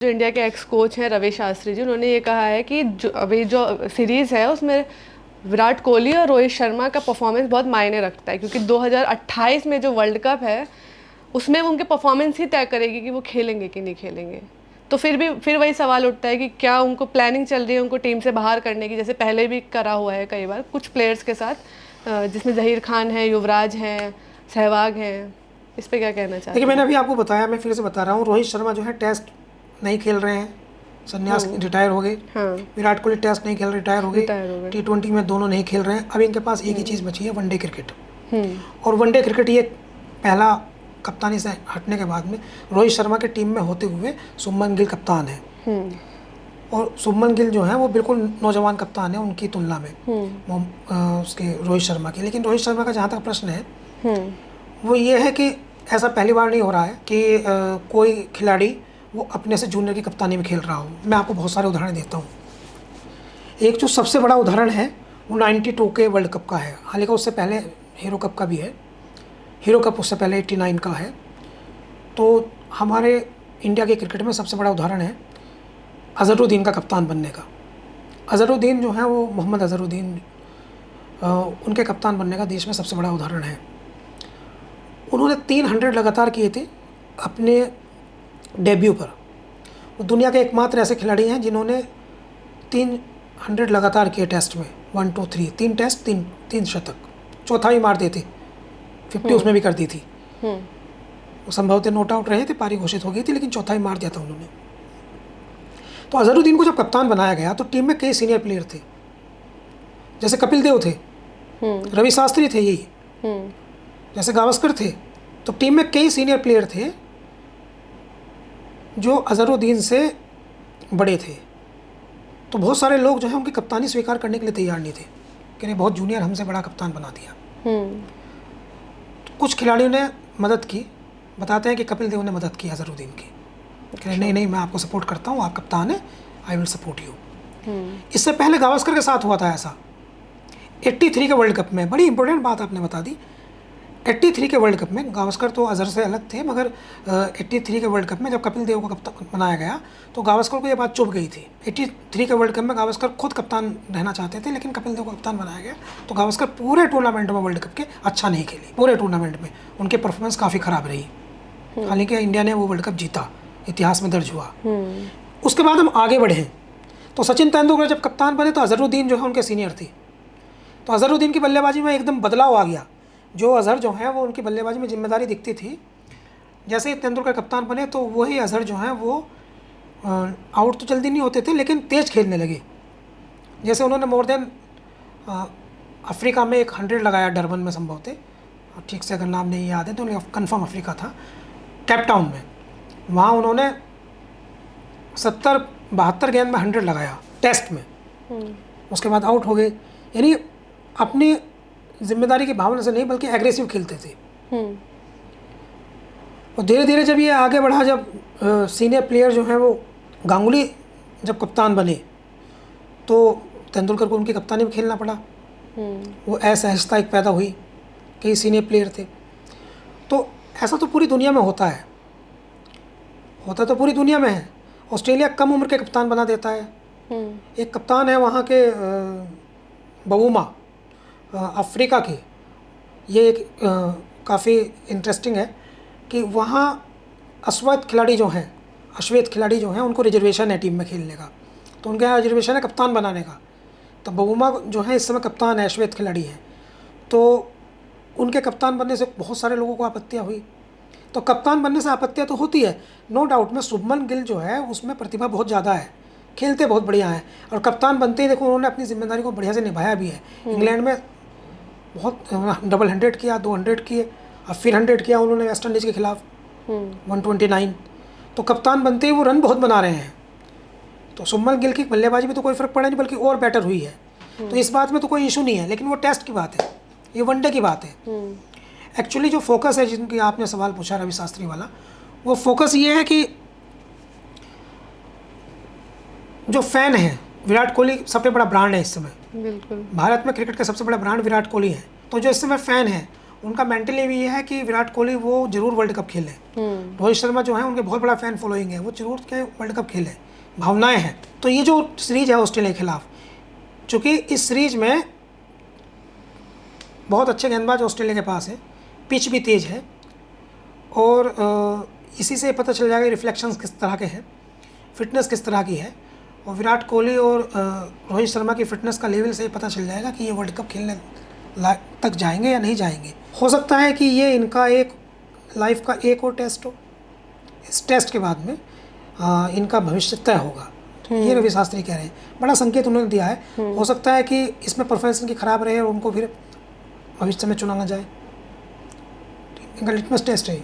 जो इंडिया के x coach हैं रवि शास्त्री जी, उन्होंने ये कहा है कि अभी जो सीरीज़ है उसमें विराट कोहली और रोहित शर्मा का परफॉर्मेंस बहुत मायने रखता है, क्योंकि 2028 में जो वर्ल्ड कप है उसमें वो उनके परफॉर्मेंस ही तय करेगी कि वो खेलेंगे कि नहीं खेलेंगे। तो फिर वही सवाल उठता है कि क्या उनको प्लानिंग चल रही है उनको टीम से बाहर करने की, जैसे पहले भी करा हुआ है कई बार कुछ प्लेयर्स के साथ, जिसमें जहीर खान है, युवराज हैं, सहवाग हैं। इस पर क्या कहना चाहते हैं? देखिए, मैंने अभी आपको बताया, मैं फिर से बता रहा हूँ, रोहित शर्मा जो है टेस्ट नहीं खेल रहे हैं, संन्यास रिटायर हो गए। विराट कोहली टेस्ट नहीं खेल रहे, रिटायर हो गए। T20 में दोनों नहीं खेल रहे हैं। अब इनके पास एक ही चीज़ बची है, वनडे क्रिकेट। और वनडे क्रिकेट ये पहला कप्तानी से हटने के बाद में रोहित शर्मा के टीम में होते हुए शुभमन गिल कप्तान है। और शुभमन गिल जो है वो बिल्कुल नौजवान कप्तान है उनकी तुलना में उसके रोहित शर्मा की। लेकिन रोहित शर्मा का जहाँ तक प्रश्न है वो ये है कि ऐसा पहली बार नहीं हो रहा है कि कोई खिलाड़ी वो अपने से जूनियर की कप्तानी में खेल रहा हो। मैं आपको बहुत सारे उदाहरण देता हूँ। एक जो सबसे बड़ा उदाहरण है वो 92 के वर्ल्ड कप का है। हालांकि उससे पहले हीरो कप का भी है, हीरो कप उससे पहले 89 का है। तो हमारे इंडिया के क्रिकेट में सबसे बड़ा उदाहरण है अजहरुद्दीन का कप्तान बनने का। अजहरुद्दीन जो है वो मोहम्मद अजहरुद्दीन, उनके कप्तान बनने का देश में सबसे बड़ा उदाहरण है। उन्होंने 300 लगातार किए थे अपने डेब्यू पर। वो दुनिया के एकमात्र ऐसे खिलाड़ी हैं जिन्होंने 300 लगातार किए टेस्ट में, 1 2 3, 3 टेस्ट, 3 शतक, चौथा ही मार देते, 50 उसमें भी कर दी थी। वो संभवतः नोट आउट रहे थे, पारी घोषित हो गई थी, लेकिन चौथा ही मार दिया था उन्होंने। तो अजहरुद्दीन को जब कप्तान बनाया गया तो टीम में कई सीनियर प्लेयर थे, जैसे कपिल देव थे, रवि शास्त्री थे, यही जैसे गावस्कर थे। तो टीम में कई सीनियर प्लेयर थे जो अजहरुद्दीन से बड़े थे। तो बहुत सारे लोग जो है उनकी कप्तानी स्वीकार करने के लिए तैयार नहीं थे कि नहीं, बहुत जूनियर, हमसे बड़ा कप्तान बना दिया। तो कुछ खिलाड़ियों ने मदद की, बताते हैं कि कपिल देव ने मदद की अजहरुद्दीन की, कि नहीं मैं आपको सपोर्ट करता हूँ, आप कप्तान हैं, आई विल सपोर्ट यू। इससे पहले गावस्कर के साथ हुआ था ऐसा 83 के वर्ल्ड कप में। बड़ी इंपॉर्टेंट बात आपने बता दी। 83 के वर्ल्ड कप में गावस्कर तो अजहर से अलग थे, मगर 83 के वर्ल्ड कप में जब कपिल देव को कप्तान बनाया गया तो गावस्कर को ये बात चुभ गई थी। 83 के वर्ल्ड कप में गावस्कर खुद कप्तान रहना चाहते थे, लेकिन कपिल देव को कप्तान बनाया गया तो गावस्कर पूरे टूर्नामेंट में, वर्ल्ड कप के, अच्छा नहीं खेले। पूरे टूर्नामेंट में उनकी परफॉर्मेंस काफ़ी ख़राब रही। हालांकि इंडिया ने वो वर्ल्ड कप जीता, इतिहास में दर्ज हुआ। उसके बाद हम आगे बढ़े तो सचिन तेंदुलकर जब कप्तान बने तो अजहरुद्दीन जो है उनके सीनियर थे। तो अजहरुद्दीन की बल्लेबाजी में एकदम बदलाव आ गया। जो अजहर जो है वो उनकी बल्लेबाजी में जिम्मेदारी दिखती थी। जैसे ही तेंदुलकर कप्तान बने तो वही अजहर जो हैं वो आउट तो जल्दी नहीं होते थे, लेकिन तेज़ खेलने लगे। जैसे उन्होंने मोर देन अफ्रीका में एक 100 लगाया, डरबन में संभवतः, ठीक से अगर नाम नहीं याद है तो कन्फर्म अफ्रीका था, केप टाउन में। वहाँ उन्होंने 70-72 गेंद में 100 लगाया टेस्ट में। उसके बाद आउट हो गए। यानी अपनी जिम्मेदारी की भावना से नहीं बल्कि एग्रेसिव खेलते थे। और धीरे धीरे जब ये आगे बढ़ा, जब सीनियर प्लेयर जो हैं वो, गांगुली जब कप्तान बने तो तेंदुलकर को उनकी कप्तानी में खेलना पड़ा। वो असहजता एक पैदा हुई, कई सीनियर प्लेयर थे। तो ऐसा तो पूरी दुनिया में होता है, होता तो पूरी दुनिया में है। ऑस्ट्रेलिया कम उम्र के कप्तान बना देता है। एक कप्तान है वहाँ के बवूमा, अफ्रीका के। ये एक काफ़ी इंटरेस्टिंग है कि वहाँ अश्वेत खिलाड़ी जो हैं उनको रिजर्वेशन है टीम में खेलने का, तो उनके यहाँ रिजर्वेशन है कप्तान बनाने का। तो बवूमा जो है इस समय कप्तान है, अश्वेत खिलाड़ी हैं। तो उनके कप्तान बनने से बहुत सारे लोगों को आपत्तियाँ हुई। तो कप्तान बनने से आपत्तियाँ तो होती है, नो डाउट में। शुभमन गिल जो है उसमें प्रतिभा बहुत ज़्यादा है, खेलते बहुत बढ़िया हैं, और कप्तान बनते ही देखो उन्होंने अपनी जिम्मेदारी को बढ़िया से निभाया भी है। इंग्लैंड में बहुत डबल 100 किया, 200 किए, अब फिर 100 किया उन्होंने वेस्ट इंडीज़ के खिलाफ, 129। तो कप्तान बनते ही वो रन बहुत बना रहे हैं। तो शुभमन गिल की बल्लेबाजी में तो कोई फ़र्क पड़ा नहीं, बल्कि और बेटर हुई है। तो इस बात में तो कोई इशू नहीं है। लेकिन वो टेस्ट की बात है, ये वनडे की बात है। एक्चुअली जो फोकस है, जिनकी आपने सवाल पूछा रवि शास्त्री वाला, वो फोकस ये है कि जो फैन है, विराट कोहली सबसे बड़ा ब्रांड है इस समय। बिल्कुल, भारत में क्रिकेट का सबसे बड़ा ब्रांड विराट कोहली है। तो जो इस समय फ़ैन है उनका मेंटली भी ये है कि विराट कोहली वो जरूर वर्ल्ड कप खेले। रोहित शर्मा जो है उनके बहुत बड़ा फैन फॉलोइंग है, वो जरूर के वर्ल्ड कप खेले, भावनाएं हैं। तो ये जो सीरीज है ऑस्ट्रेलिया के खिलाफ, चूँकि इस सीरीज में बहुत अच्छे गेंदबाज ऑस्ट्रेलिया के पास है, पिच भी तेज़ है, और इसी से पता चल जाएगा रिफ्लेक्शंस किस तरह के हैं, फिटनेस किस तरह की है, और विराट कोहली और रोहित शर्मा की फिटनेस का लेवल से पता चल जाएगा कि ये वर्ल्ड कप खेलने तक जाएंगे या नहीं जाएंगे। हो सकता है कि ये इनका एक लाइफ का एक और टेस्ट हो, इस टेस्ट के बाद में इनका भविष्य तय होगा। ये रवि शास्त्री कह रहे हैं, बड़ा संकेत उन्होंने दिया है। हो सकता है कि इसमें परफॉर्मेंस की खराब रहे और उनको फिर भविष्य में चुना ना जाए। इनका लिटमस टेस्ट है।